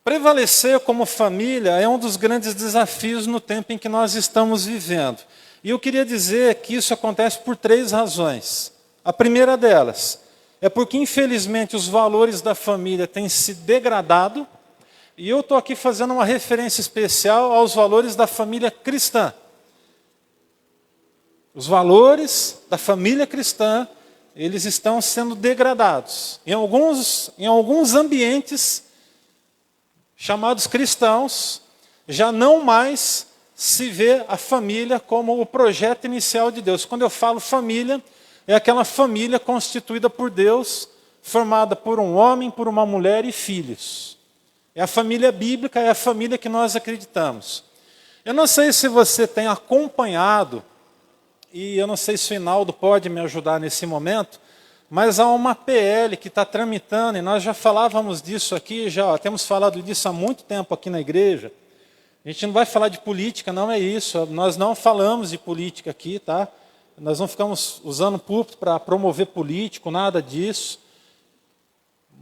Prevalecer como família é um dos grandes desafios no tempo em que nós estamos vivendo. E eu queria dizer que isso acontece por 3 razões. A primeira delas é porque, infelizmente, os valores da família têm se degradado, e eu estou aqui fazendo uma referência especial aos valores da família cristã. Os valores da família cristã, eles estão sendo degradados. Em alguns ambientes chamados cristãos, já não mais se vê a família como o projeto inicial de Deus. Quando eu falo família, é aquela família constituída por Deus, formada por um homem, por uma mulher e filhos. É a família bíblica, é a família que nós acreditamos. Eu não sei se você tem acompanhado, e eu não sei se o Hinaldo pode me ajudar nesse momento, mas há uma PL que está tramitando, e nós já falávamos disso aqui, temos falado disso há muito tempo aqui na igreja. A gente não vai falar de política, não é isso. Nós não falamos de política aqui, tá? Nós não ficamos usando púlpito para promover político, nada disso.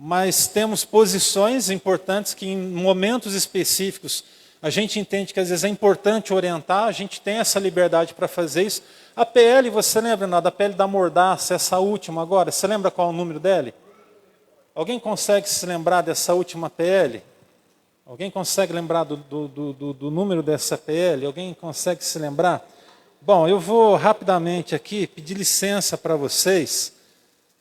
Mas temos posições importantes que, em momentos específicos, a gente entende que às vezes é importante orientar, a gente tem essa liberdade para fazer isso. A PL, você lembra, da PL da mordaça, essa última agora, você lembra qual é o número dela? Alguém consegue se lembrar dessa última PL? Alguém consegue lembrar do número dessa PL? Alguém consegue se lembrar? Bom, eu vou rapidamente aqui pedir licença para vocês,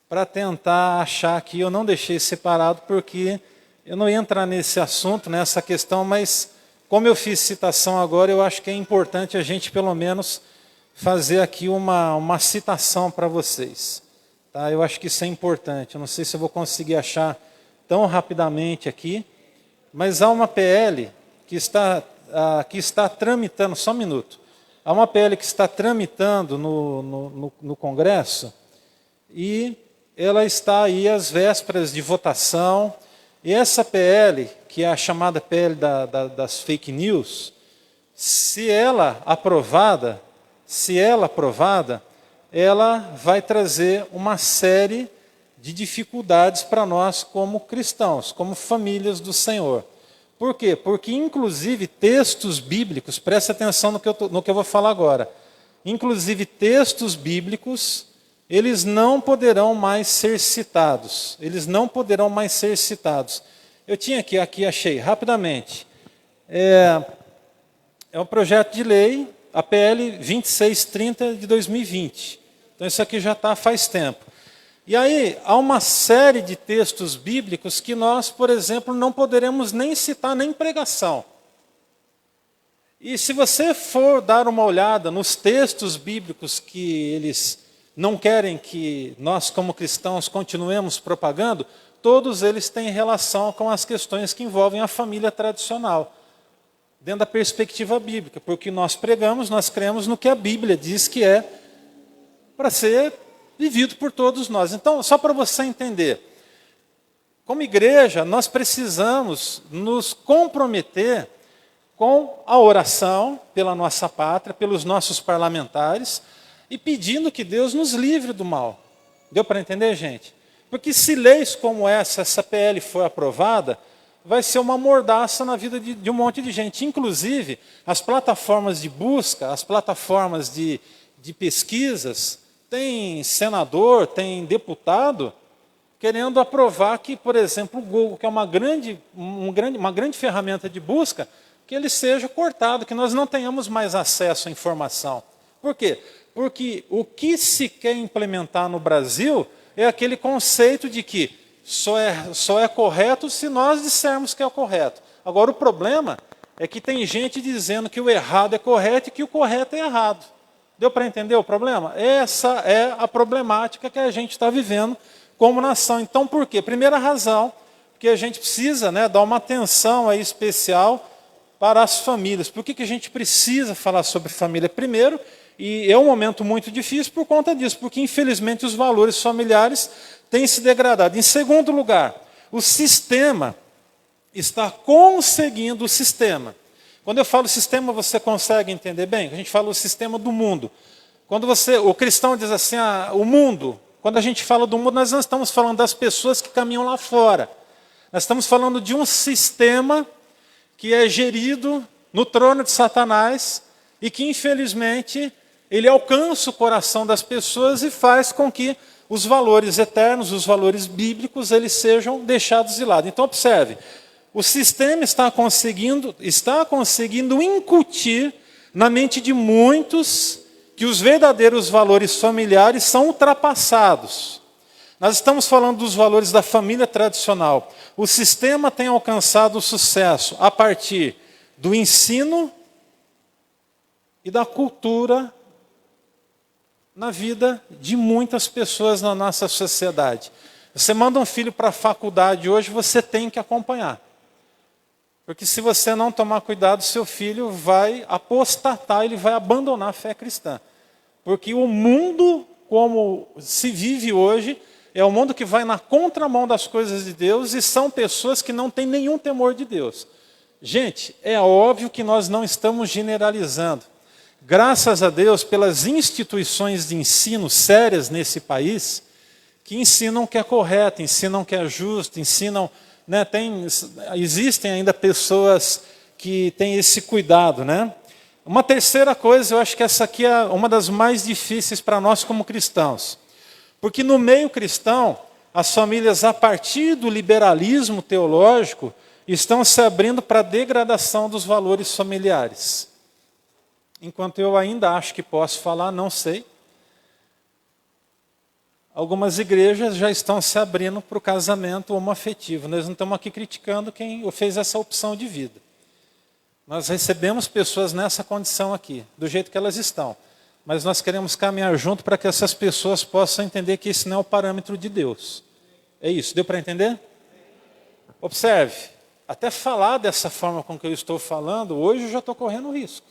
para tentar achar que eu não deixei separado, porque eu não ia entrar nesse assunto, nessa questão, mas como eu fiz citação agora, eu acho que é importante a gente, pelo menos, fazer aqui uma citação para vocês. Tá? Eu acho que isso é importante. Eu não sei se eu vou conseguir achar tão rapidamente aqui, mas há uma PL que está tramitando, só um minuto. Há uma PL que está tramitando no Congresso, e ela está aí às vésperas de votação. E essa PL, que é a chamada PL das fake news, se ela aprovada, ela vai trazer uma série de dificuldades para nós como cristãos, como famílias do Senhor. Por quê? Porque, inclusive, textos bíblicos, preste atenção no que eu vou falar agora, inclusive textos bíblicos, eles não poderão mais ser citados. Eles não poderão mais ser citados. Eu tinha aqui achei, rapidamente. É um projeto de lei, a PL 2630 de 2020. Então isso aqui já está faz tempo. E aí há uma série de textos bíblicos que nós, por exemplo, não poderemos nem citar nem em pregação. E se você for dar uma olhada nos textos bíblicos que eles não querem que nós, como cristãos, continuemos propagando, todos eles têm relação com as questões que envolvem a família tradicional, dentro da perspectiva bíblica, porque nós pregamos, nós cremos no que a Bíblia diz que é para ser vivido por todos nós. Então, só para você entender, como igreja, nós precisamos nos comprometer com a oração pela nossa pátria, pelos nossos parlamentares, e pedindo que Deus nos livre do mal. Deu para entender, gente? Porque se leis como essa PL for aprovada, vai ser uma mordaça na vida de um monte de gente. Inclusive, as plataformas de busca, as plataformas de pesquisas, tem senador, tem deputado, querendo aprovar que, por exemplo, o Google, que é uma grande ferramenta de busca, que ele seja cortado, que nós não tenhamos mais acesso à informação. Por quê? Porque o que se quer implementar no Brasil é aquele conceito de que só é correto se nós dissermos que é o correto. Agora, o problema é que tem gente dizendo que o errado é correto e que o correto é errado. Deu para entender o problema? Essa é a problemática que a gente está vivendo como nação. Então, por quê? Primeira razão, porque a gente precisa, dar uma atenção aí especial para as famílias. Por que a gente precisa falar sobre família? Primeiro, e é um momento muito difícil por conta disso, porque infelizmente os valores familiares têm se degradado. Em segundo lugar, o sistema está conseguindo, Quando eu falo sistema, você consegue entender bem? A gente fala o sistema do mundo. Quando o cristão diz assim, o mundo, quando a gente fala do mundo, nós não estamos falando das pessoas que caminham lá fora. Nós estamos falando de um sistema que é gerido no trono de Satanás e que, infelizmente, ele alcança o coração das pessoas e faz com que os valores eternos, os valores bíblicos, eles sejam deixados de lado. Então, observe, o sistema está conseguindo incutir na mente de muitos que os verdadeiros valores familiares são ultrapassados. Nós estamos falando dos valores da família tradicional. O sistema tem alcançado o sucesso a partir do ensino e da cultura na vida de muitas pessoas na nossa sociedade. Você manda um filho para a faculdade hoje, você tem que acompanhar. Porque se você não tomar cuidado, seu filho vai apostatar, ele vai abandonar a fé cristã. Porque o mundo como se vive hoje é um mundo que vai na contramão das coisas de Deus e são pessoas que não têm nenhum temor de Deus. Gente, é óbvio que nós não estamos generalizando. Graças a Deus pelas instituições de ensino sérias nesse país, que ensinam o que é correto, ensinam o que é justo, ensinam... Né, existem ainda pessoas que têm esse cuidado. Né? Uma terceira coisa, eu acho que essa aqui é uma das mais difíceis para nós como cristãos. Porque no meio cristão, as famílias, a partir do liberalismo teológico, estão se abrindo para a degradação dos valores familiares. Enquanto eu ainda acho que posso falar, não sei. Algumas igrejas já estão se abrindo para o casamento homoafetivo. Nós não estamos aqui criticando quem fez essa opção de vida. Nós recebemos pessoas nessa condição aqui, do jeito que elas estão. Mas nós queremos caminhar junto para que essas pessoas possam entender que esse não é o parâmetro de Deus. É isso, deu para entender? Observe, até falar dessa forma com que eu estou falando, hoje eu já estou correndo risco.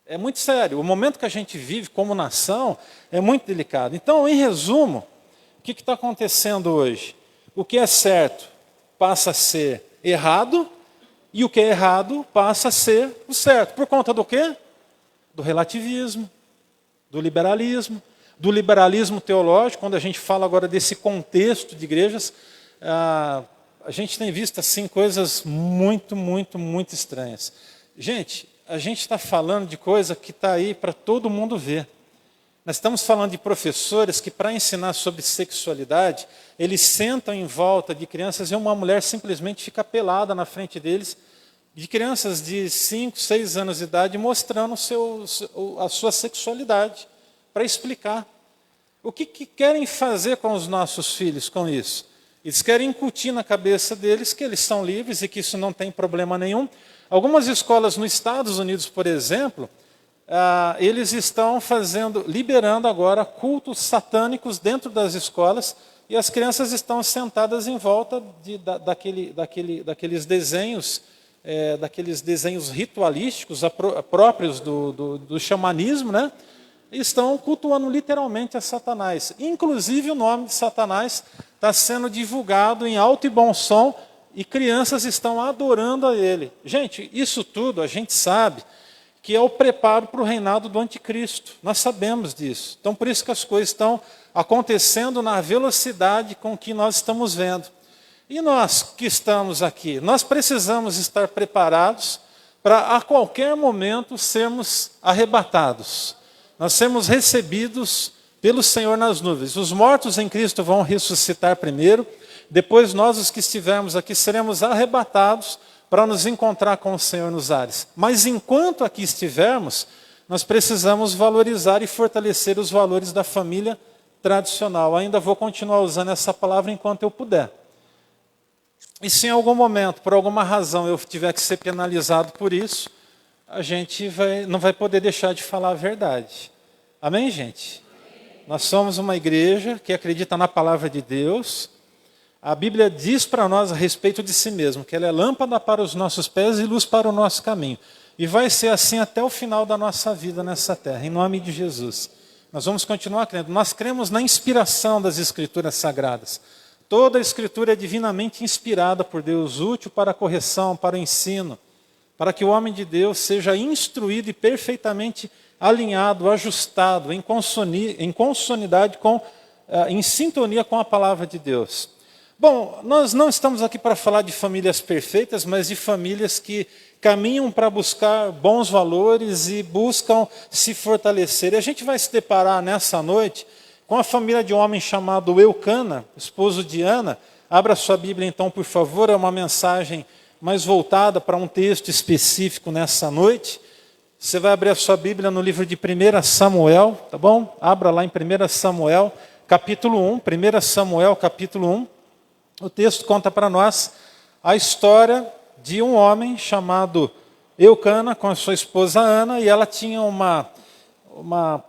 É muito sério, o momento que a gente vive como nação é muito delicado. Então, em resumo, o que está acontecendo hoje? O que é certo passa a ser errado e o que é errado passa a ser o certo. Por conta do quê? Do relativismo, do liberalismo teológico. Quando a gente fala agora desse contexto de igrejas, a gente tem visto assim coisas muito, muito, muito estranhas. Gente, a gente está falando de coisa que está aí para todo mundo ver. Nós estamos falando de professores que, para ensinar sobre sexualidade, eles sentam em volta de crianças e uma mulher simplesmente fica pelada na frente deles, de crianças de 5, 6 anos de idade, mostrando a sua sexualidade, para explicar. O que querem fazer com os nossos filhos com isso? Eles querem incutir na cabeça deles que eles são livres e que isso não tem problema nenhum. Algumas escolas nos Estados Unidos, por exemplo, eles estão liberando agora cultos satânicos dentro das escolas e as crianças estão sentadas em volta daqueles desenhos ritualísticos próprios do xamanismo, né? E estão cultuando literalmente a Satanás. Inclusive o nome de Satanás está sendo divulgado em alto e bom som e crianças estão adorando a ele. Gente, isso tudo a gente sabe que é o preparo para o reinado do anticristo. Nós sabemos disso. Então, por isso que as coisas estão acontecendo na velocidade com que nós estamos vendo. E nós que estamos aqui, nós precisamos estar preparados para a qualquer momento sermos arrebatados. Nós sermos recebidos pelo Senhor nas nuvens. Os mortos em Cristo vão ressuscitar primeiro. Depois nós, os que estivermos aqui, seremos arrebatados para nos encontrar com o Senhor nos ares. Mas enquanto aqui estivermos, nós precisamos valorizar e fortalecer os valores da família tradicional. Ainda vou continuar usando essa palavra enquanto eu puder. E se em algum momento, por alguma razão, eu tiver que ser penalizado por isso, a gente não vai poder deixar de falar a verdade. Amém, gente? Nós somos uma igreja que acredita na palavra de Deus. A Bíblia diz para nós a respeito de si mesmo, que ela é lâmpada para os nossos pés e luz para o nosso caminho. E vai ser assim até o final da nossa vida nessa terra, em nome de Jesus. Nós vamos continuar crendo. Nós cremos na inspiração das Escrituras Sagradas. Toda a Escritura é divinamente inspirada por Deus, útil para a correção, para o ensino, para que o homem de Deus seja instruído e perfeitamente alinhado, ajustado, em consonidade em sintonia com a palavra de Deus. Bom, nós não estamos aqui para falar de famílias perfeitas, mas de famílias que caminham para buscar bons valores e buscam se fortalecer. E a gente vai se deparar nessa noite com a família de um homem chamado Eucana, esposo de Ana. Abra sua Bíblia então, por favor, é uma mensagem mais voltada para um texto específico nessa noite. Você vai abrir a sua Bíblia no livro de 1 Samuel, tá bom? Abra lá em 1 Samuel, capítulo 1, 1 Samuel, capítulo 1. O texto conta para nós a história de um homem chamado Eucana com a sua esposa Ana, e ela tinha uma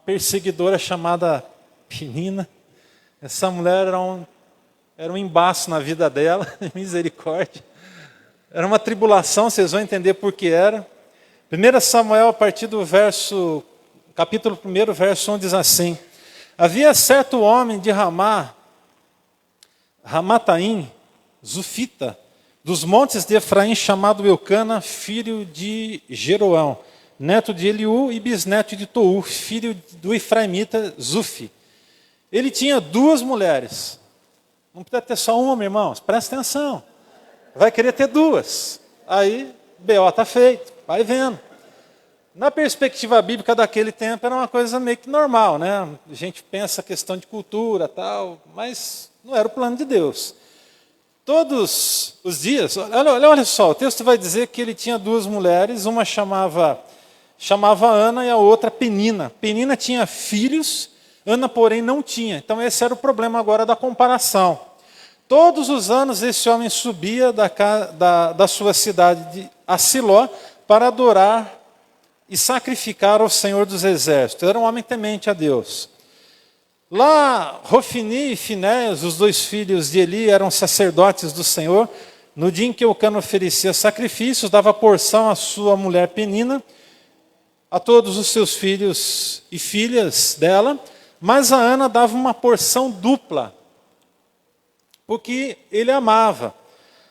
perseguidora chamada Penina. Essa mulher era um embaço na vida dela, misericórdia. Era uma tribulação, vocês vão entender por que era. 1 Samuel, a partir do capítulo 1, verso 1, diz assim: havia certo homem de Ramataim, Zufita, dos montes de Efraim, chamado Eucana, filho de Jeroão, neto de Eliú e bisneto de Tou, filho do Efraimita Zufi. Ele tinha 2 mulheres. Não precisa ter só uma, meus irmãos, presta atenção. Vai querer ter 2. Aí, B.O. está feito, vai vendo. Na perspectiva bíblica daquele tempo, era uma coisa meio que normal, né? A gente pensa a questão de cultura, tal, mas não era o plano de Deus. Todos os dias, olha só, o texto vai dizer que ele tinha 2 mulheres, uma chamava Ana e a outra Penina. Penina tinha filhos, Ana, porém, não tinha. Então esse era o problema agora da comparação. Todos os anos esse homem subia da sua cidade a Siló para adorar e sacrificar ao Senhor dos Exércitos. Era um homem temente a Deus. Lá, Rofini e Finéias, os 2 filhos de Eli, eram sacerdotes do Senhor. No dia em que Eucana oferecia sacrifícios, dava porção à sua mulher Penina, a todos os seus filhos e filhas dela, mas a Ana dava uma porção dupla, porque ele amava,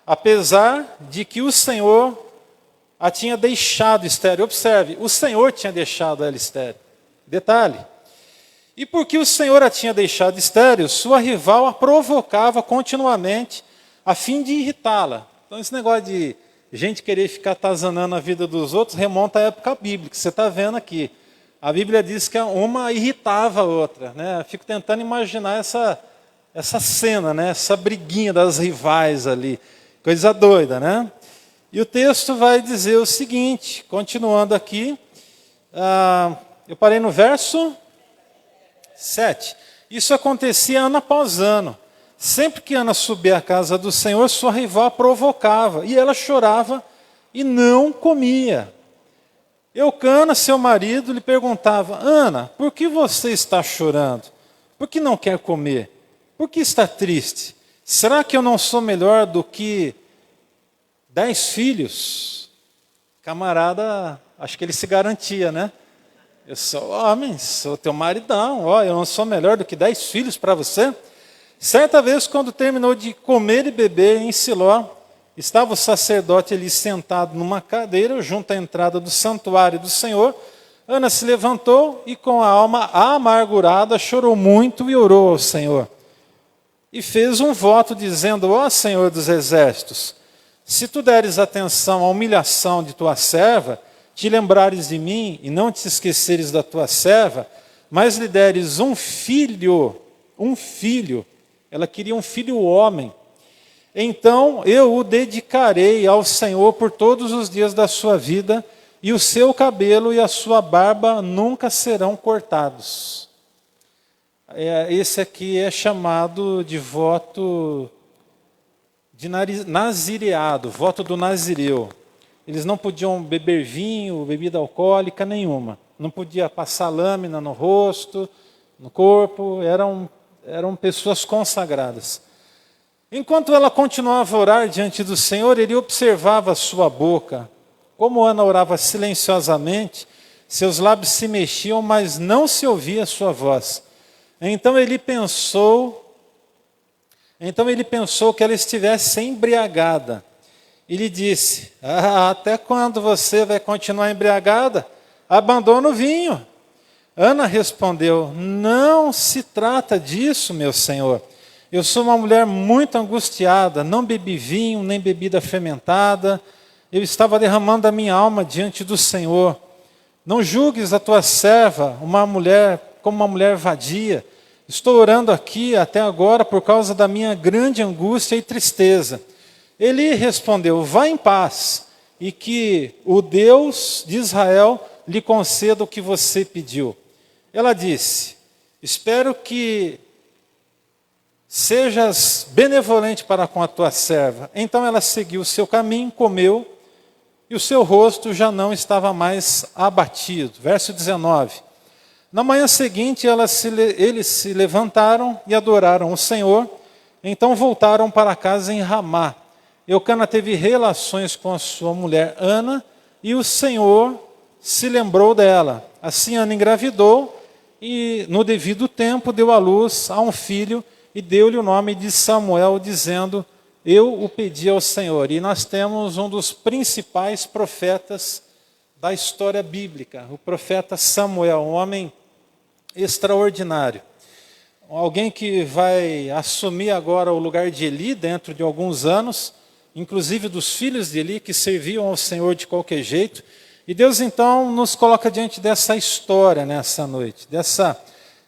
apesar de que o Senhor a tinha deixado estéril. Observe, o Senhor tinha deixado ela estéril. Detalhe. E porque o Senhor a tinha deixado estéril, sua rival a provocava continuamente a fim de irritá-la. Então esse negócio de gente querer ficar atazanando a vida dos outros remonta à época bíblica. Você está vendo aqui. A Bíblia diz que uma irritava a outra, né? Eu fico tentando imaginar essa cena, né? Essa briguinha das rivais ali. Coisa doida, né? E o texto vai dizer o seguinte, continuando aqui, eu parei no verso 7. Isso acontecia ano após ano. Sempre que Ana subia à casa do Senhor, sua rival a provocava, e ela chorava e não comia. Eucana, seu marido, lhe perguntava: Ana, por que você está chorando? Por que não quer comer? Por que está triste? Será que eu não sou melhor do que 10 filhos? Camarada, acho que ele se garantia, né? Eu sou homem, sou teu maridão, eu não sou melhor do que 10 filhos para você? Certa vez, quando terminou de comer e beber em Siló, estava o sacerdote ali sentado numa cadeira, junto à entrada do santuário do Senhor. Ana se levantou e, com a alma amargurada, chorou muito e orou ao Senhor. E fez um voto, dizendo: ó Senhor dos Exércitos, se tu deres atenção à humilhação de tua serva, te lembrares de mim e não te esqueceres da tua serva, mas lhe deres um filho, ela queria um filho homem, então eu o dedicarei ao Senhor por todos os dias da sua vida, e o seu cabelo e a sua barba nunca serão cortados. Esse aqui é chamado de voto de nazireado, voto do nazireu. Eles não podiam beber vinho, bebida alcoólica nenhuma. Não podia passar lâmina no rosto, no corpo. Eram pessoas consagradas. Enquanto ela continuava a orar diante do Senhor, ele observava a sua boca. Como Ana orava silenciosamente, seus lábios se mexiam, mas não se ouvia a sua voz. Então ele pensou que ela estivesse embriagada. e lhe disse: até quando você vai continuar embriagada? Abandona o vinho. Ana respondeu: não se trata disso, meu senhor. Eu sou uma mulher muito angustiada, não bebi vinho, nem bebida fermentada. Eu estava derramando a minha alma diante do Senhor. Não julgues a tua serva, uma mulher, como uma mulher vadia. Estou orando aqui até agora por causa da minha grande angústia e tristeza. Eli respondeu: vá em paz, e que o Deus de Israel lhe conceda o que você pediu. Ela disse: espero que sejas benevolente para com a tua serva. Então ela seguiu o seu caminho, comeu, e o seu rosto já não estava mais abatido. Verso 19. Na manhã seguinte, eles se levantaram e adoraram o Senhor. Então voltaram para casa em Ramá. Eucana teve relações com a sua mulher Ana, e o Senhor se lembrou dela. Assim Ana engravidou, e no devido tempo deu à luz a um filho, e deu-lhe o nome de Samuel, dizendo: eu o pedi ao Senhor. E nós temos um dos principais profetas da história bíblica, o profeta Samuel, um homem extraordinário. Alguém que vai assumir agora o lugar de Eli dentro de alguns anos, inclusive dos filhos de Eli, que serviam ao Senhor de qualquer jeito. E Deus então nos coloca diante dessa história nessa noite,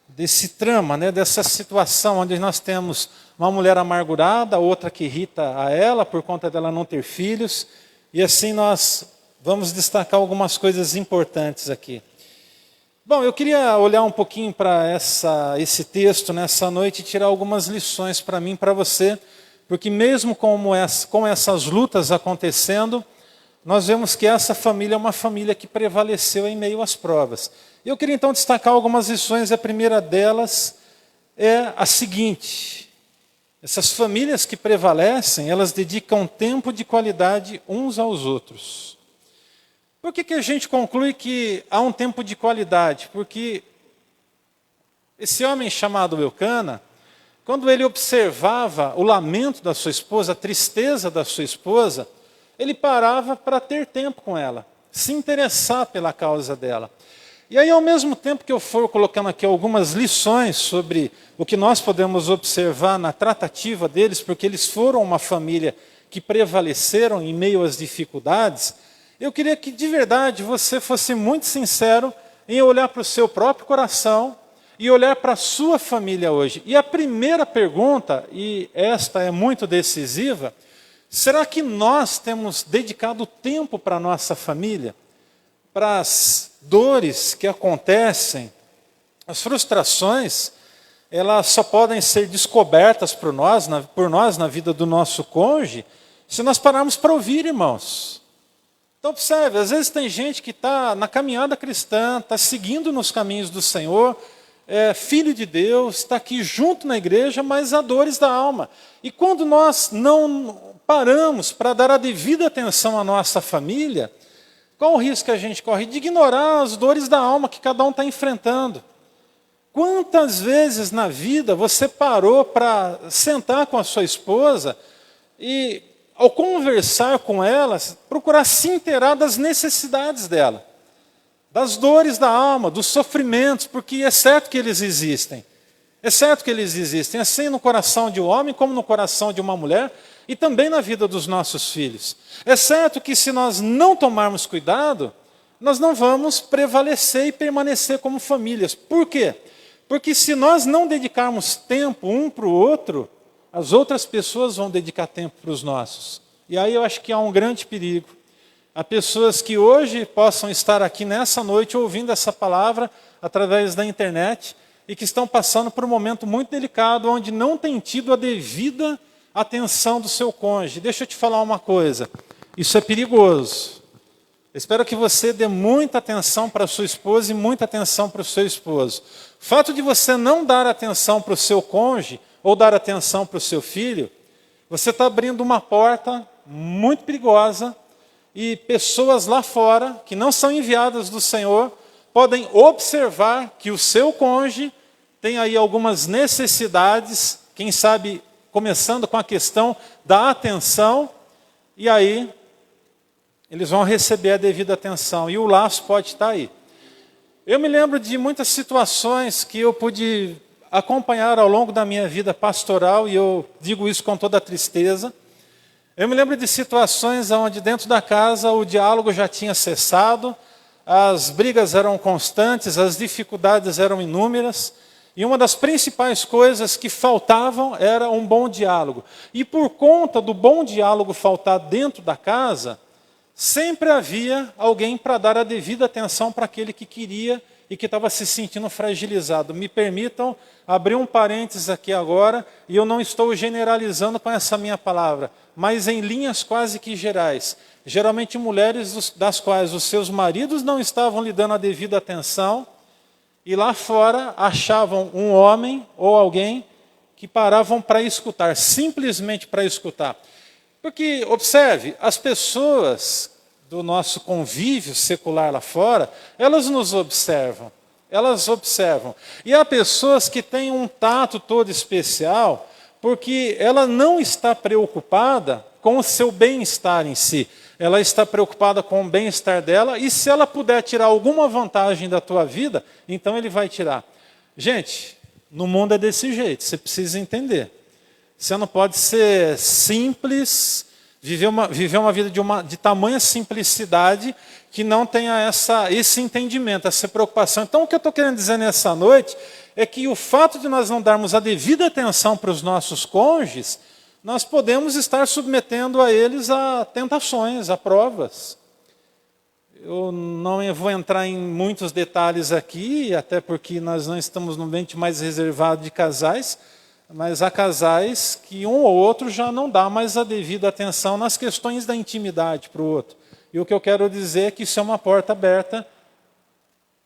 desse trama, dessa situação onde nós temos uma mulher amargurada, outra que irrita a ela por conta dela não ter filhos. E assim nós vamos destacar algumas coisas importantes aqui. Bom, eu queria olhar um pouquinho para esse texto nessa noite e tirar algumas lições para mim e para você, porque mesmo com essas lutas acontecendo, nós vemos que essa família é uma família que prevaleceu em meio às provas. Eu queria então destacar algumas lições. A primeira delas é a seguinte: essas famílias que prevalecem, elas dedicam tempo de qualidade uns aos outros. Por que a gente conclui que há um tempo de qualidade? Porque esse homem chamado Eucana, quando ele observava o lamento da sua esposa, a tristeza da sua esposa, ele parava para ter tempo com ela, se interessar pela causa dela. E aí, ao mesmo tempo que eu for colocando aqui algumas lições sobre o que nós podemos observar na tratativa deles, porque eles foram uma família que prevaleceram em meio às dificuldades, eu queria que de verdade você fosse muito sincero em olhar para o seu próprio coração e olhar para a sua família hoje. E a primeira pergunta, e esta é muito decisiva: será que nós temos dedicado tempo para a nossa família? Para as dores que acontecem, as frustrações, elas só podem ser descobertas por nós na vida do nosso cônjuge, se nós pararmos para ouvir, irmãos. Então observe, às vezes tem gente que está na caminhada cristã, está seguindo nos caminhos do Senhor, é filho de Deus, está aqui junto na igreja, mas há dores da alma. E quando nós não paramos para dar a devida atenção à nossa família, qual o risco que a gente corre? De ignorar as dores da alma que cada um está enfrentando. Quantas vezes na vida você parou para sentar com a sua esposa e, ao conversar com ela, procurar se inteirar das necessidades dela, das dores da alma, dos sofrimentos, porque é certo que eles existem. É certo que eles existem, assim no coração de um homem como no coração de uma mulher, e também na vida dos nossos filhos. É certo que se nós não tomarmos cuidado, nós não vamos prevalecer e permanecer como famílias. Por quê? Porque se nós não dedicarmos tempo um para o outro, as outras pessoas vão dedicar tempo para os nossos. E aí eu acho que há um grande perigo. Há pessoas que hoje possam estar aqui nessa noite ouvindo essa palavra através da internet e que estão passando por um momento muito delicado, onde não têm tido a devida atenção do seu cônjuge. Deixa eu te falar uma coisa, isso é perigoso. Eu espero que você dê muita atenção para a sua esposa e muita atenção para o seu esposo. O fato de você não dar atenção para o seu cônjuge ou dar atenção para o seu filho, você está abrindo uma porta muito perigosa e pessoas lá fora, que não são enviadas do Senhor, podem observar que o seu cônjuge tem aí algumas necessidades, quem sabe começando com a questão da atenção, e aí eles vão receber a devida atenção e o laço pode estar aí. Eu me lembro de muitas situações que eu pude acompanhar ao longo da minha vida pastoral, e eu digo isso com toda a tristeza. Eu me lembro de situações onde dentro da casa o diálogo já tinha cessado, as brigas eram constantes, as dificuldades eram inúmeras, e uma das principais coisas que faltavam era um bom diálogo. E por conta do bom diálogo faltar dentro da casa, sempre havia alguém para dar a devida atenção para aquele que queria e que estava se sentindo fragilizado. Me permitam abrir um parênteses aqui agora, e eu não estou generalizando com essa minha palavra, mas em linhas quase que gerais. Geralmente mulheres das quais os seus maridos não estavam lhe dando a devida atenção, e lá fora achavam um homem ou alguém que paravam para escutar, simplesmente para escutar. Porque, observe, as pessoas do nosso convívio secular lá fora, elas nos observam, elas observam. E há pessoas que têm um tato todo especial, porque ela não está preocupada com o seu bem-estar em si. Ela está preocupada com o bem-estar dela, e se ela puder tirar alguma vantagem da tua vida, então ele vai tirar. Gente, no mundo é desse jeito, você precisa entender. Você não pode ser simples, viver uma vida de tamanha simplicidade que não tenha esse entendimento, essa preocupação. Então, o que eu estou querendo dizer nessa noite é que o fato de nós não darmos a devida atenção para os nossos cônjuges, nós podemos estar submetendo a eles a tentações, a provas. Eu não vou entrar em muitos detalhes aqui, até porque nós não estamos no ambiente mais reservado de casais, mas há casais que um ou outro já não dá mais a devida atenção nas questões da intimidade para o outro. E o que eu quero dizer é que isso é uma porta aberta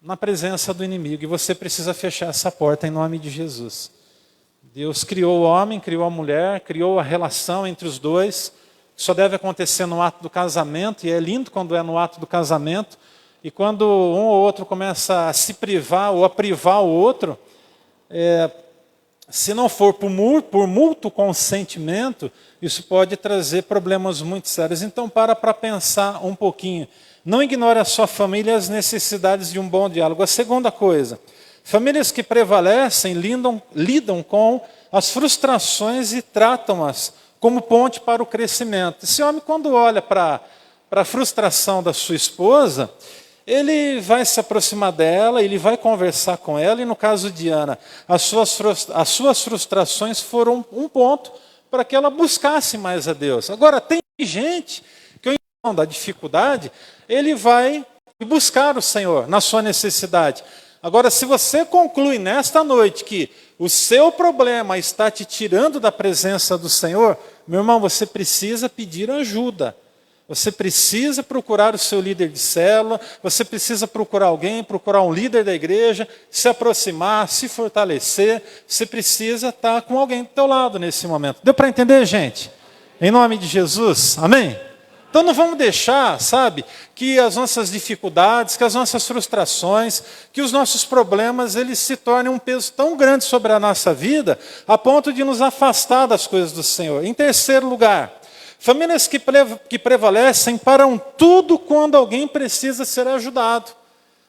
na presença do inimigo. E você precisa fechar essa porta em nome de Jesus. Deus criou o homem, criou a mulher, criou a relação entre os dois. Só deve acontecer no ato do casamento, e é lindo quando é no ato do casamento. E quando um ou outro começa a se privar ou a privar o outro, se não for por mútuo consentimento, isso pode trazer problemas muito sérios. Então, para pensar um pouquinho. Não ignore a sua família e as necessidades de um bom diálogo. A segunda coisa, famílias que prevalecem lidam com as frustrações e tratam-as como ponte para o crescimento. Esse homem, quando olha para a frustração da sua esposa, ele vai se aproximar dela, ele vai conversar com ela, e no caso de Ana, as suas frustrações foram um ponto para que ela buscasse mais a Deus. Agora, tem gente que, em função da dificuldade, ele vai buscar o Senhor na sua necessidade. Agora, se você conclui nesta noite que o seu problema está te tirando da presença do Senhor, meu irmão, você precisa pedir ajuda. Você precisa procurar o seu líder de célula, você precisa procurar alguém, procurar um líder da igreja, se aproximar, se fortalecer. Você precisa estar com alguém do teu lado nesse momento. Deu para entender, gente? Em nome de Jesus, amém? Então não vamos deixar, sabe, que as nossas dificuldades, que as nossas frustrações, que os nossos problemas, eles se tornem um peso tão grande sobre a nossa vida, a ponto de nos afastar das coisas do Senhor. Em terceiro lugar, famílias que prevalecem param tudo quando alguém precisa ser ajudado.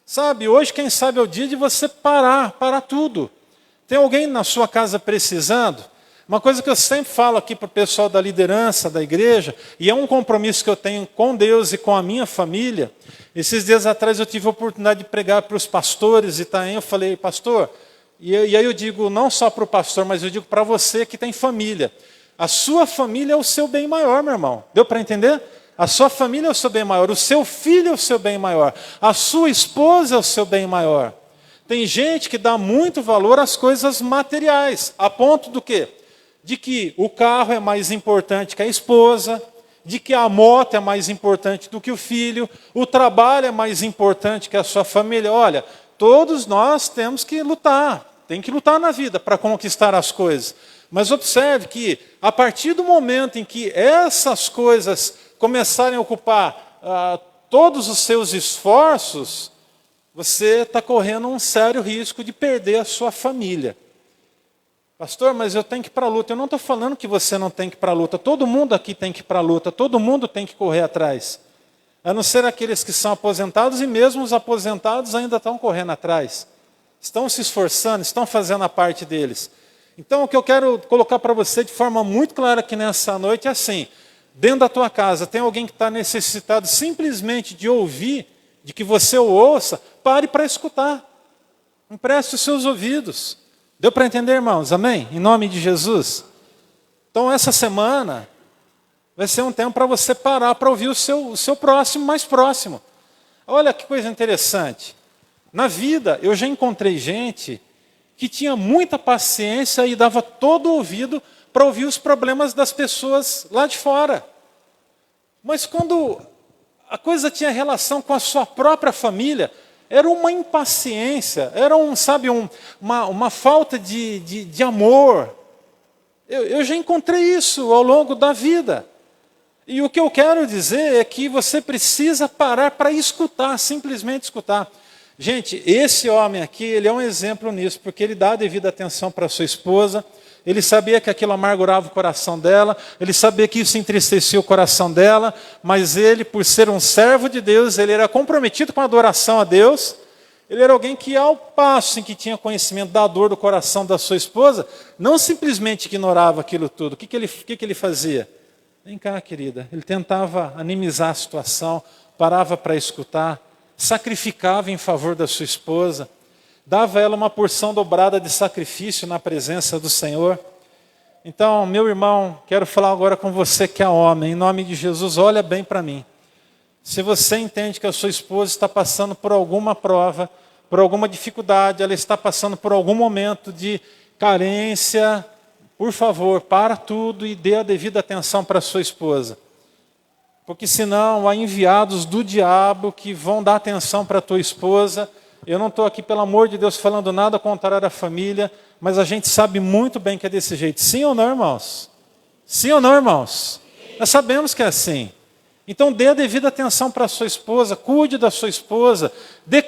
Sabe, hoje quem sabe é o dia de você parar tudo. Tem alguém na sua casa precisando? Uma coisa que eu sempre falo aqui para o pessoal da liderança da igreja, e é um compromisso que eu tenho com Deus e com a minha família. Esses dias atrás eu tive a oportunidade de pregar para os pastores de Itaém. Eu falei, pastor, e aí eu digo não só para o pastor, mas eu digo para você que tem família. A sua família é o seu bem maior, meu irmão. Deu para entender? A sua família é o seu bem maior, o seu filho é o seu bem maior, a sua esposa é o seu bem maior. Tem gente que dá muito valor às coisas materiais, a ponto do quê? De que o carro é mais importante que a esposa, de que a moto é mais importante do que o filho, o trabalho é mais importante que a sua família. Olha, todos nós temos que lutar, tem que lutar na vida para conquistar as coisas. Mas observe que, a partir do momento em que essas coisas começarem a ocupar todos os seus esforços, você está correndo um sério risco de perder a sua família. Pastor, mas eu tenho que ir para a luta. Eu não estou falando que você não tem que ir para a luta. Todo mundo aqui tem que ir para a luta. Todo mundo tem que correr atrás. a não ser aqueles que são aposentados, e mesmo os aposentados ainda estão correndo atrás. Estão se esforçando, estão fazendo a parte deles. Então, o que eu quero colocar para você de forma muito clara aqui nessa noite é assim: dentro da tua casa tem alguém que está necessitado simplesmente de ouvir, de que você o ouça, pare para escutar. Empreste os seus ouvidos. Deu para entender, irmãos? Amém? Em nome de Jesus. Então, essa semana vai ser um tempo para você parar para ouvir o seu próximo, mais próximo. Olha que coisa interessante. Na vida, eu já encontrei gente que tinha muita paciência e dava todo o ouvido para ouvir os problemas das pessoas lá de fora. Mas quando a coisa tinha relação com a sua própria família, era uma impaciência, era uma falta de amor. Eu já encontrei isso ao longo da vida. E o que eu quero dizer é que você precisa parar para escutar, simplesmente escutar. Gente, esse homem aqui, ele é um exemplo nisso, porque ele dá a devida atenção para sua esposa, ele sabia que aquilo amargurava o coração dela, ele sabia que isso entristecia o coração dela, mas ele, por ser um servo de Deus, ele era comprometido com a adoração a Deus, ele era alguém que, ao passo em que tinha conhecimento da dor do coração da sua esposa, não simplesmente ignorava aquilo tudo. O que ele fazia? Vem cá, querida. Ele tentava animizar a situação, parava para escutar, sacrificava em favor da sua esposa, dava a ela uma porção dobrada de sacrifício na presença do Senhor. Então, meu irmão, quero falar agora com você que é homem, em nome de Jesus, olha bem para mim. Se você entende que a sua esposa está passando por alguma prova, por alguma dificuldade, ela está passando por algum momento de carência, por favor, para tudo e dê a devida atenção para a sua esposa. Porque senão há enviados do diabo que vão dar atenção para a tua esposa. Eu não estou aqui, pelo amor de Deus, falando nada contrário à família, mas a gente sabe muito bem que é desse jeito. Sim ou não, irmãos? Sim ou não, irmãos? Nós sabemos que é assim. Então dê a devida atenção para a sua esposa, cuide da sua esposa, dê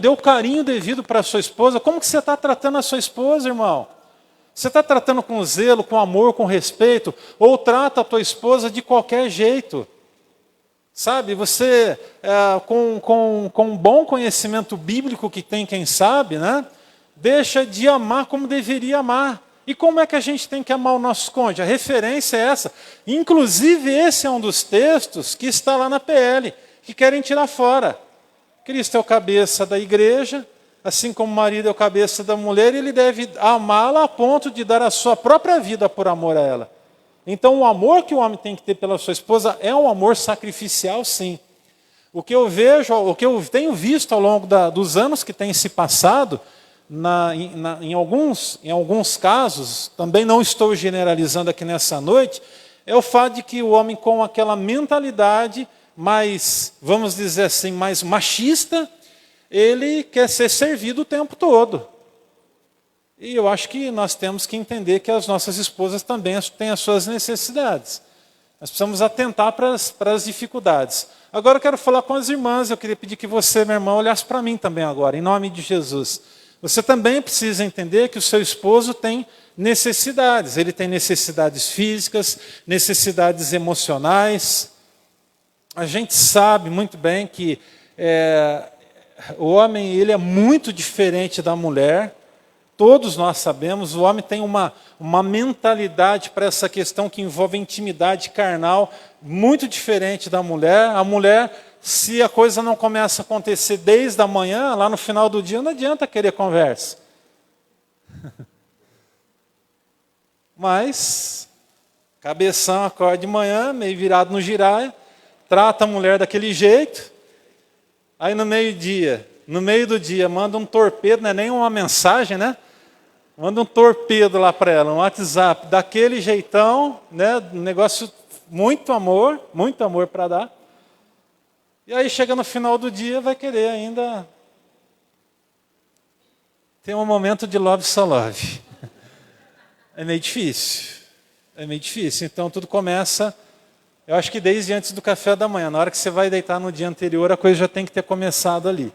o carinho devido para a sua esposa. Como que você está tratando a sua esposa, irmão? Você está tratando com zelo, com amor, com respeito, ou trata a tua esposa de qualquer jeito? Sabe, você, com um bom conhecimento bíblico que tem quem sabe, né, deixa de amar como deveria amar. E como é que a gente tem que amar o nosso cônjuge? A referência é essa. Inclusive, esse é um dos textos que está lá na PL, que querem tirar fora. Cristo é o cabeça da igreja, assim como o marido é o cabeça da mulher, ele deve amá-la a ponto de dar a sua própria vida por amor a ela. Então, o amor que o homem tem que ter pela sua esposa é um amor sacrificial, sim. O que eu vejo, o que eu tenho visto ao longo dos anos que tem se passado, em alguns casos, também não estou generalizando aqui nessa noite, é o fato de que o homem com aquela mentalidade mais, vamos dizer assim, mais machista, ele quer ser servido o tempo todo. E eu acho que nós temos que entender que as nossas esposas também têm as suas necessidades. Nós precisamos atentar para as dificuldades. Agora eu quero falar com as irmãs, eu queria pedir que você, meu irmão, olhasse para mim também agora, em nome de Jesus. Você também precisa entender que o seu esposo tem necessidades. Ele tem necessidades físicas, necessidades emocionais. A gente sabe muito bem que o homem ele é muito diferente da mulher. Todos nós sabemos, o homem tem uma mentalidade para essa questão que envolve intimidade carnal muito diferente da mulher. A mulher, se a coisa não começa a acontecer desde a manhã, lá no final do dia, não adianta querer conversa. Mas, cabeção acorda de manhã, meio virado no giraia, trata a mulher daquele jeito, aí no meio do dia, manda um torpedo, não é nem uma mensagem, né? Manda um torpedo lá para ela, um WhatsApp, daquele jeitão, né? Um negócio, muito amor para dar. E aí chega no final do dia, vai querer ainda ter um momento de love so love. É meio difícil. Então tudo começa, eu acho que desde antes do café da manhã. Na hora que você vai deitar no dia anterior, a coisa já tem que ter começado ali.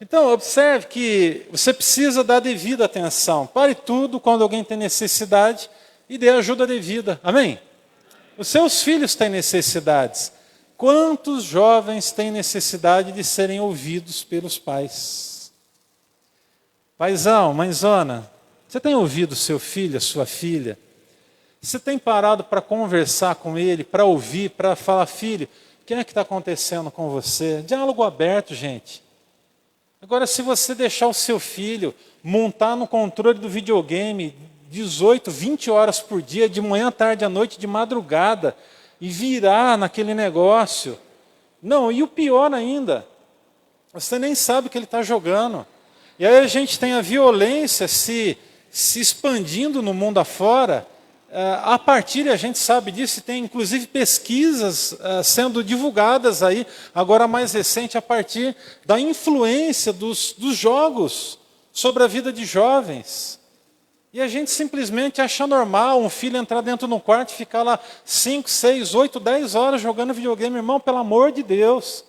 Então, observe que você precisa dar devida atenção. Pare tudo quando alguém tem necessidade e dê ajuda devida. Amém? Os seus filhos têm necessidades. Quantos jovens têm necessidade de serem ouvidos pelos pais? Paizão, mãezona, você tem ouvido seu filho, a sua filha? Você tem parado para conversar com ele, para ouvir, para falar, filho, o que é que está acontecendo com você? Diálogo aberto, gente. Agora, se você deixar o seu filho montar no controle do videogame 18, 20 horas por dia, de manhã, tarde, à noite, de madrugada, e virar naquele negócio. Não, e o pior ainda, você nem sabe o que ele está jogando. E aí a gente tem a violência se expandindo no mundo afora. A partir, a gente sabe disso, tem inclusive pesquisas sendo divulgadas aí, agora mais recente, a partir da influência dos jogos sobre a vida de jovens. E a gente simplesmente acha normal um filho entrar dentro do quarto e ficar lá 5, 6, 8, 10 horas jogando videogame. Irmão, pelo amor de Deus.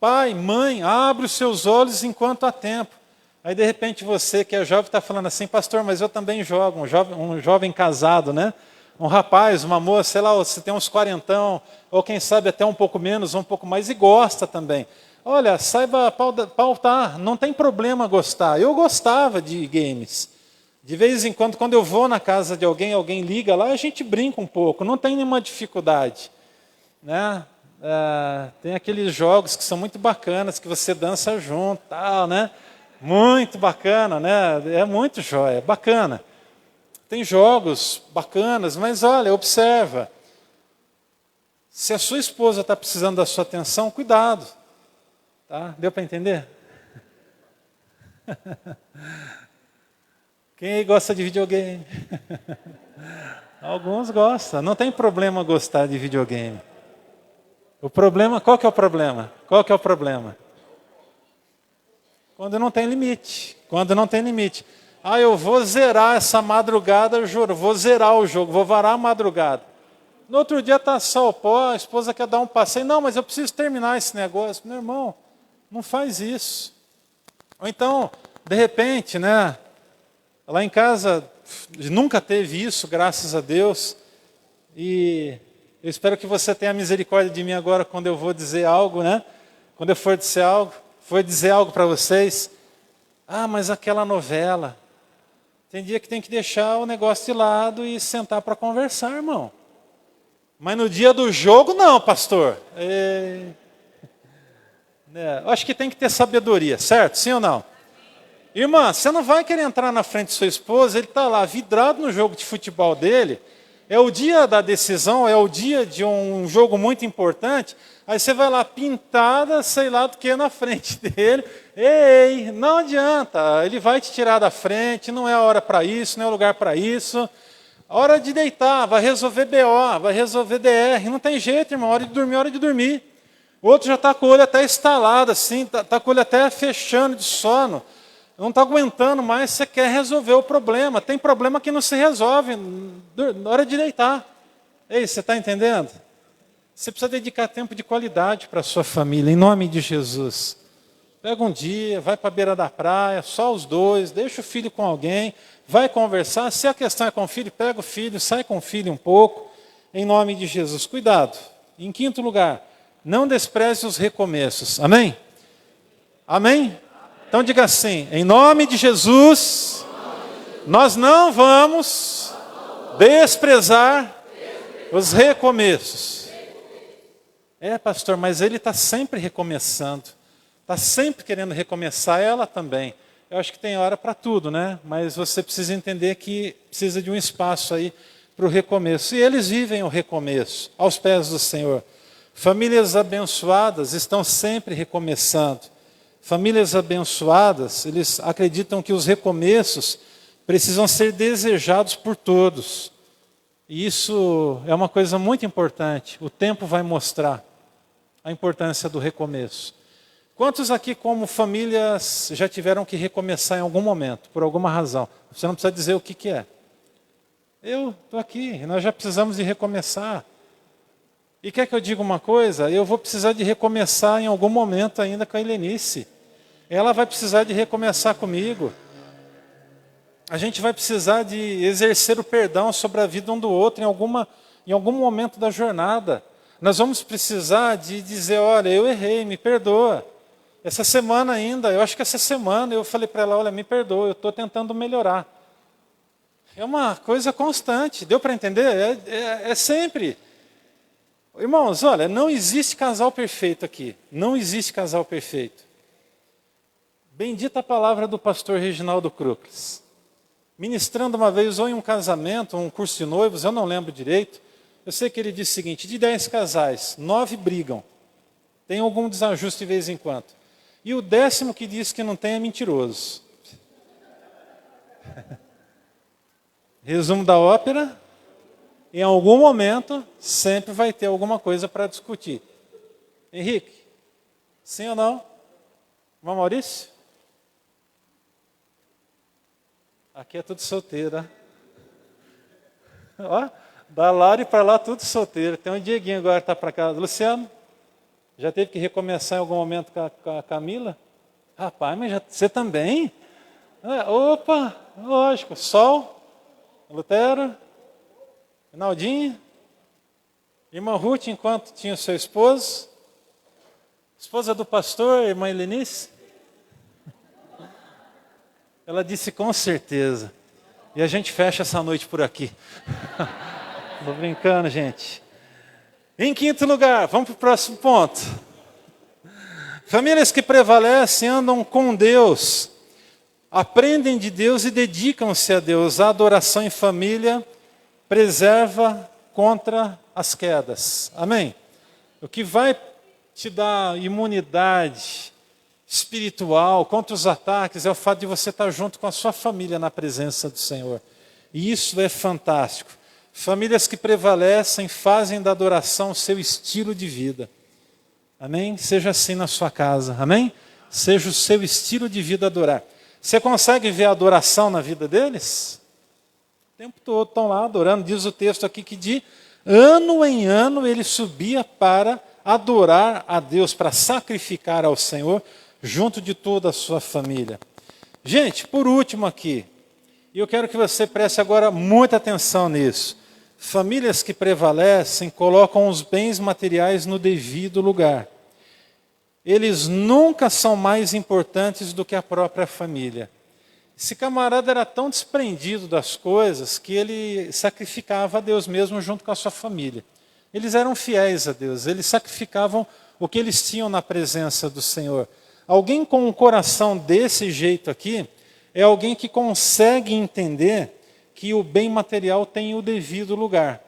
Pai, mãe, abre os seus olhos enquanto há tempo. Aí de repente você que é jovem está falando assim, pastor, mas eu também jogo. Um jovem casado, né? Um rapaz, uma moça, sei lá, você tem uns quarentão, ou quem sabe até um pouco menos, um pouco mais, e gosta também. Olha, saiba pautar, não tem problema gostar. Eu gostava de games. De vez em quando eu vou na casa de alguém liga lá, a gente brinca um pouco, não tem nenhuma dificuldade. Né? Tem aqueles jogos que são muito bacanas, que você dança junto, tal, né? Muito bacana, né? É muito jóia, bacana. Tem jogos bacanas, mas olha, observa. Se a sua esposa está precisando da sua atenção, cuidado. Tá? Deu para entender? Quem aí gosta de videogame? Alguns gostam. Não tem problema gostar de videogame. O problema, qual que é o problema? Qual que é o problema? Quando não tem limite. Quando não tem limite. Eu vou zerar essa madrugada, eu juro, vou zerar o jogo, vou varar a madrugada. No outro dia está só o pó, a esposa quer dar um passeio. Não, mas eu preciso terminar esse negócio. Meu irmão, não faz isso. Ou então, de repente, né? Lá em casa nunca teve isso, graças a Deus. E eu espero que você tenha misericórdia de mim agora quando eu vou dizer algo, né? Quando eu for dizer algo para vocês. Mas aquela novela. Tem dia que tem que deixar o negócio de lado e sentar para conversar, irmão. Mas no dia do jogo, não, pastor. Eu acho que tem que ter sabedoria, certo? Sim ou não? Irmã, você não vai querer entrar na frente de sua esposa, ele está lá vidrado no jogo de futebol dele, é o dia da decisão, é o dia de um jogo muito importante, aí você vai lá pintada, sei lá do que, na frente dele, não adianta, ele vai te tirar da frente, não é a hora para isso, não é o lugar para isso, a hora de deitar, vai resolver BO, vai resolver DR, não tem jeito, irmão, hora de dormir. O outro já está com o olho até estalado, assim, está com o olho até fechando de sono, não está aguentando mais, você quer resolver o problema. Tem problema que não se resolve na hora de deitar. Ei, você está entendendo? Você precisa dedicar tempo de qualidade para a sua família, em nome de Jesus. Pega um dia, vai para a beira da praia, só os dois, deixa o filho com alguém, vai conversar. Se a questão é com o filho, pega o filho, sai com o filho um pouco, em nome de Jesus. Cuidado. Em quinto lugar, não despreze os recomeços. Amém? Amém? Então diga assim, em nome de Jesus, nós não vamos desprezar os recomeços. Pastor, mas ele está sempre recomeçando. Está sempre querendo recomeçar, ela também. Eu acho que tem hora para tudo, né? Mas você precisa entender que precisa de um espaço aí para o recomeço. E eles vivem o recomeço, aos pés do Senhor. Famílias abençoadas estão sempre recomeçando. Famílias abençoadas, eles acreditam que os recomeços precisam ser desejados por todos. E isso é uma coisa muito importante. O tempo vai mostrar a importância do recomeço. Quantos aqui, como famílias, já tiveram que recomeçar em algum momento, por alguma razão? Você não precisa dizer o que é. Eu estou aqui, nós já precisamos de recomeçar. E quer que eu diga uma coisa? Eu vou precisar de recomeçar em algum momento ainda com a Helenice. Ela vai precisar de recomeçar comigo. A gente vai precisar de exercer o perdão sobre a vida um do outro em algum momento da jornada. Nós vamos precisar de dizer, olha, eu errei, me perdoa. Essa semana ainda, eu acho que essa semana eu falei para ela, olha, me perdoa, eu estou tentando melhorar. É uma coisa constante, deu para entender? É sempre. Irmãos, olha, não existe casal perfeito aqui. Não existe casal perfeito. Bendita a palavra do pastor Reginaldo Cruz. Ministrando uma vez, ou em um casamento, ou um curso de noivos, eu não lembro direito. Eu sei que ele disse o seguinte, de 10 casais, 9 brigam. Tem algum desajuste de vez em quando. E o 10º que diz que não tem é mentiroso. Resumo da ópera, em algum momento, sempre vai ter alguma coisa para discutir. Henrique, sim ou não? Irmão Maurício? Aqui é tudo solteira. Ó, da Lara e para lá tudo solteiro. Tem um Dieguinho agora que está para casa. Luciano, já teve que recomeçar em algum momento com a Camila? Rapaz, mas você também? Opa, lógico. Sol, Lutero, Rinaldinho, irmã Ruth, enquanto tinha o seu esposo, esposa do pastor, irmã Helenice. Ela disse com certeza. E a gente fecha essa noite por aqui. Estou brincando, gente. Em quinto lugar, vamos para o próximo ponto. Famílias que prevalecem andam com Deus, aprendem de Deus e dedicam-se a Deus. A adoração em família preserva contra as quedas. Amém? O que vai te dar imunidade espiritual contra os ataques é o fato de você estar junto com a sua família na presença do Senhor. E isso é fantástico. Famílias que prevalecem fazem da adoração seu estilo de vida. Amém? Seja assim na sua casa. Amém? Seja o seu estilo de vida adorar. Você consegue ver a adoração na vida deles? O tempo todo estão lá adorando. Diz o texto aqui que de ano em ano ele subia para adorar a Deus, para sacrificar ao Senhor, junto de toda a sua família. Gente, por último aqui, e eu quero que você preste agora muita atenção nisso. Famílias que prevalecem colocam os bens materiais no devido lugar. Eles nunca são mais importantes do que a própria família. Esse camarada era tão desprendido das coisas que ele sacrificava a Deus mesmo junto com a sua família. Eles eram fiéis a Deus, eles sacrificavam o que eles tinham na presença do Senhor. Alguém com um coração desse jeito aqui é alguém que consegue entender que o bem material tem o devido lugar.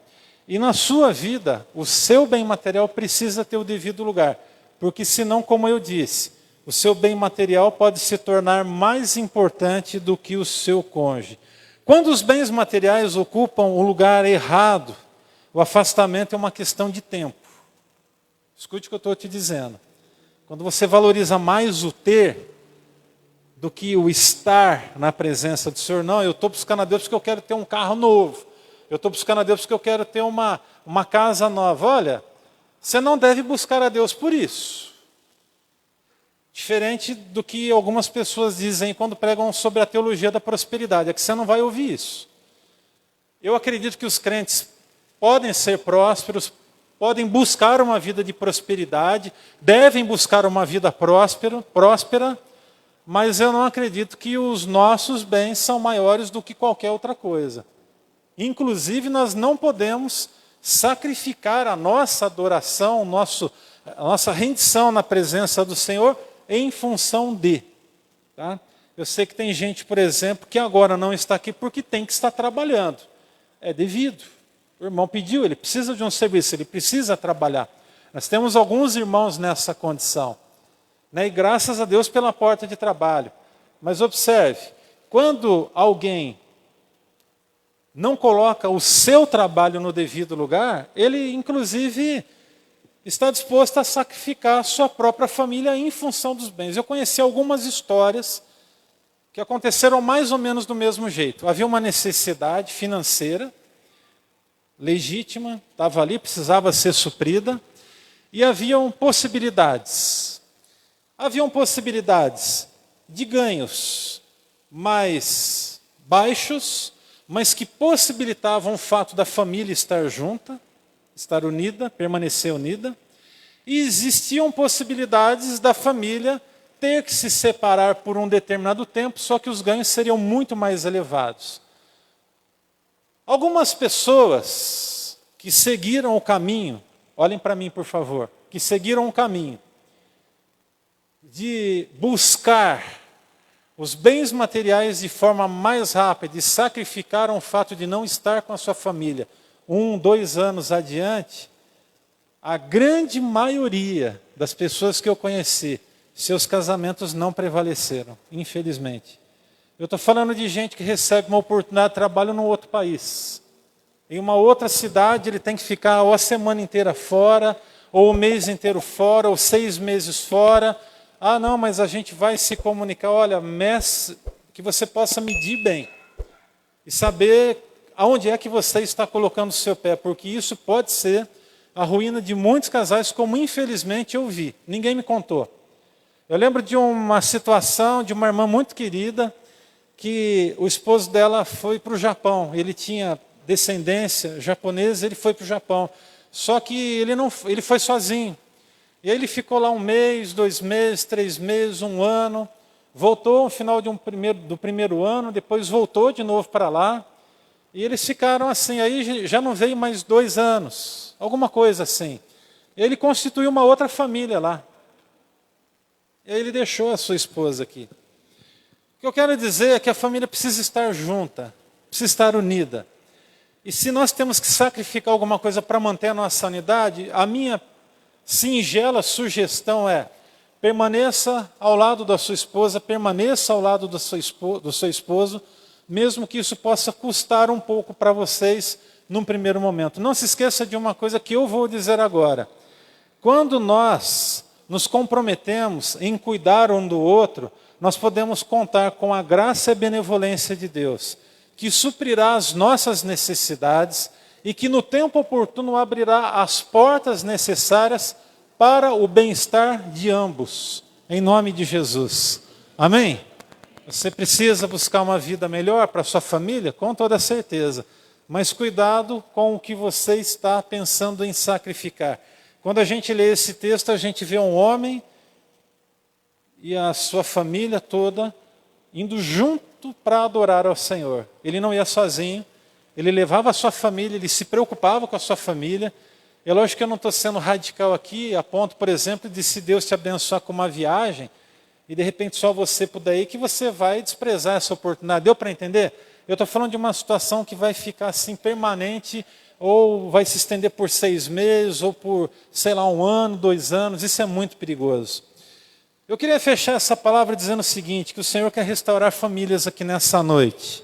E na sua vida, o seu bem material precisa ter o devido lugar. Porque senão, como eu disse, o seu bem material pode se tornar mais importante do que o seu cônjuge. Quando os bens materiais ocupam o lugar errado, o afastamento é uma questão de tempo. Escute o que eu estou te dizendo. Quando você valoriza mais o ter do que o estar na presença do Senhor, não, eu estou buscando a Deus porque eu quero ter um carro novo. Eu estou buscando a Deus porque eu quero ter uma casa nova. Olha, você não deve buscar a Deus por isso. Diferente do que algumas pessoas dizem quando pregam sobre a teologia da prosperidade, é que você não vai ouvir isso. Eu acredito que os crentes podem ser prósperos, podem buscar uma vida de prosperidade, devem buscar uma vida próspera, mas eu não acredito que os nossos bens são maiores do que qualquer outra coisa. Inclusive, nós não podemos sacrificar a nossa adoração, a nossa rendição na presença do Senhor em função de. Tá? Eu sei que tem gente, por exemplo, que agora não está aqui porque tem que estar trabalhando. É devido. O irmão pediu, ele precisa de um serviço, ele precisa trabalhar. Nós temos alguns irmãos nessa condição. Né? E graças a Deus pela porta de trabalho. Mas observe, quando alguém não coloca o seu trabalho no devido lugar, ele inclusive está disposto a sacrificar a sua própria família em função dos bens. Eu conheci algumas histórias que aconteceram mais ou menos do mesmo jeito. Havia uma necessidade financeira, legítima, estava ali, precisava ser suprida, e haviam possibilidades. Haviam possibilidades de ganhos mais baixos, mas que possibilitavam o fato da família estar junta, estar unida, permanecer unida. E existiam possibilidades da família ter que se separar por um determinado tempo, só que os ganhos seriam muito mais elevados. Algumas pessoas que seguiram o caminho, olhem para mim por favor, que seguiram o caminho de buscar os bens materiais de forma mais rápida e sacrificaram o fato de não estar com a sua família 1, 2 anos adiante, a grande maioria das pessoas que eu conheci, seus casamentos não prevaleceram, infelizmente. Eu estou falando de gente que recebe uma oportunidade de trabalho num outro país. Em uma outra cidade ele tem que ficar ou a semana inteira fora, ou o mês inteiro fora, ou 6 meses fora. Ah, não, mas a gente vai se comunicar. Olha, que você possa medir bem e saber aonde é que você está colocando o seu pé, porque isso pode ser a ruína de muitos casais, como infelizmente eu vi. Ninguém me contou. Eu lembro de uma situação de uma irmã muito querida, que o esposo dela foi para o Japão. Ele tinha descendência japonesa, ele foi para o Japão. Só que ele foi sozinho. E aí ele ficou lá 1 mês, 2 meses, 3 meses, 1 ano. Voltou no final do primeiro ano, depois voltou de novo para lá. E eles ficaram assim, aí já não veio mais 2 anos, alguma coisa assim. Ele constituiu uma outra família lá. E aí ele deixou a sua esposa aqui. O que eu quero dizer é que a família precisa estar junta, precisa estar unida. E se nós temos que sacrificar alguma coisa para manter a nossa unidade, a minha singela sugestão é: permaneça ao lado da sua esposa, permaneça ao lado do seu esposo, mesmo que isso possa custar um pouco para vocês num primeiro momento. Não se esqueça de uma coisa que eu vou dizer agora. Quando nós nos comprometemos em cuidar um do outro, nós podemos contar com a graça e benevolência de Deus, que suprirá as nossas necessidades e que no tempo oportuno abrirá as portas necessárias para o bem-estar de ambos, em nome de Jesus. Amém? Você precisa buscar uma vida melhor para a sua família? Com toda certeza. Mas cuidado com o que você está pensando em sacrificar. Quando a gente lê esse texto, a gente vê um homem e a sua família toda indo junto para adorar ao Senhor. Ele não ia sozinho, ele levava a sua família, ele se preocupava com a sua família. É lógico que eu não estou sendo radical aqui, a ponto, por exemplo, de se Deus te abençoar com uma viagem, e de repente só você puder ir, que você vai desprezar essa oportunidade. Deu para entender? Eu estou falando de uma situação que vai ficar assim permanente, ou vai se estender por 6 meses, ou por, sei lá, 1 ano, 2 anos. Isso é muito perigoso. Eu queria fechar essa palavra dizendo o seguinte, que o Senhor quer restaurar famílias aqui nessa noite.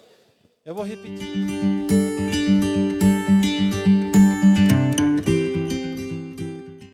Eu vou repetir.